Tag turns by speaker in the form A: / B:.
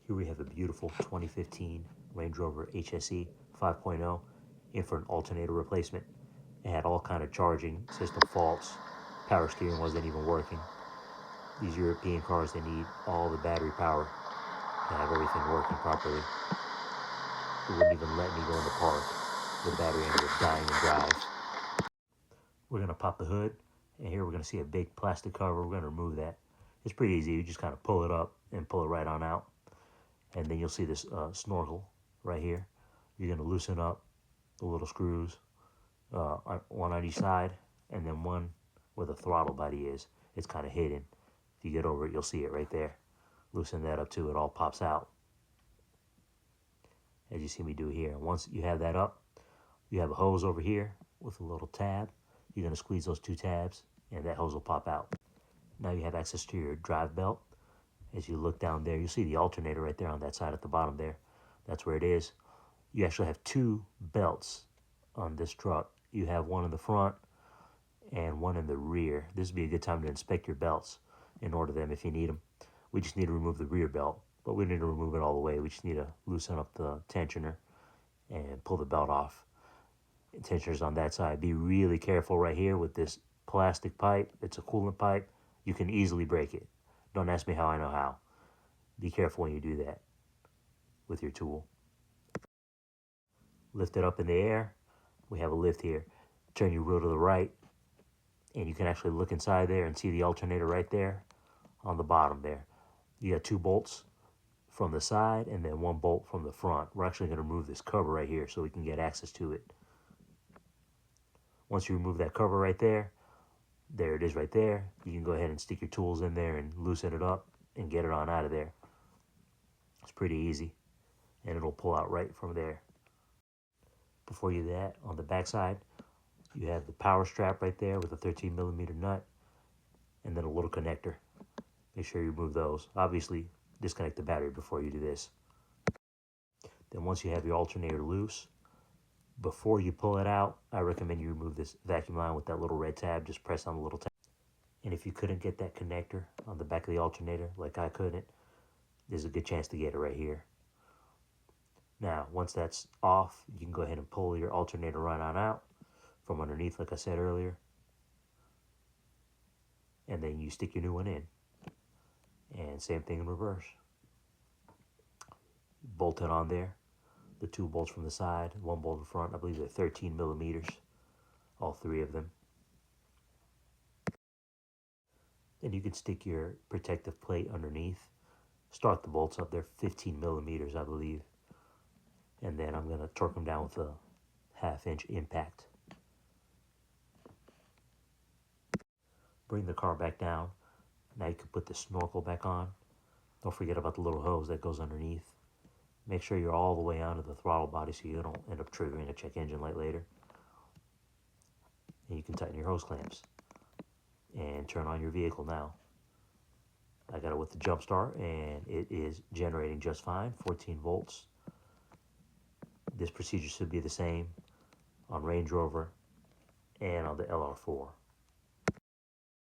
A: Here we have a beautiful 2015 Range Rover HSE 5.0 in for an alternator replacement. It had all kind of charging system faults. Power steering wasn't even working. These European cars, they need all the battery power to have everything working properly. It wouldn't even let me go in the park. The battery ended up dying in drive. We're going to pop the hood, and here we're going to see a big plastic cover. We're going to remove that. It's pretty easy. You just kind of pull it up and pull it right on out. And then you'll see this snorkel right here. You're going to loosen up the little screws, one on each side, and then one where the throttle body is. It's kind of hidden. If you get over it, you'll see it right there. Loosen that up too. It all pops out, as you see me do here. And once you have that up, you have a hose over here with a little tab. You're going to squeeze those two tabs, and that hose will pop out. Now you have access to your drive belt. As you look down there, you'll see the alternator right there on that side at the bottom there. That's where it is. You actually have two belts on this truck. You have one in the front and one in the rear. This would be a good time to inspect your belts and order them if you need them. We just need to remove the rear belt, but we don't need to remove it all the way. We just need to loosen up the tensioner and pull the belt off. Tensioner's on that side. Be really careful right here with this plastic pipe. It's a coolant pipe. You can easily break it. Don't ask me how I know how. Be careful when you do that with your tool. Lift it up in the air. We have a lift here. Turn your wheel to the right, and you can actually look inside there and see the alternator right there on the bottom there. You got two bolts from the side and then one bolt from the front. We're actually going to remove this cover right here so we can get access to it. Once you remove that cover right there it is right there. You can go ahead and stick your tools in there and loosen it up and get it on out of there. It's pretty easy, and it'll pull out right from there. Before you do that, on the back side, you have the power strap right there with a 13mm nut and then a little connector. Make sure you remove those. Obviously, disconnect the battery before you do this. Then once you have your alternator loose, before you pull it out, I recommend you remove this vacuum line with that little red tab. Just press on the little tab. And if you couldn't get that connector on the back of the alternator, like I couldn't, there's a good chance to get it right here. Now, once that's off, you can go ahead and pull your alternator right on out from underneath, like I said earlier. And then you stick your new one in. And same thing in reverse. Bolt it on there. The two bolts from the side, one bolt in front. I believe they're 13mm, all three of them. Then you can stick your protective plate underneath. Start the bolts up. They're 15mm, I believe. And then I'm going to torque them down with a 1/2-inch impact. Bring the car back down. Now you can put the snorkel back on. Don't forget about the little hose that goes underneath. Make sure you're all the way onto the throttle body so you don't end up triggering a check engine light later. And you can tighten your hose clamps. And turn on your vehicle now. I got it with the jump start, and it is generating just fine, 14 volts. This procedure should be the same on Range Rover and on the LR4.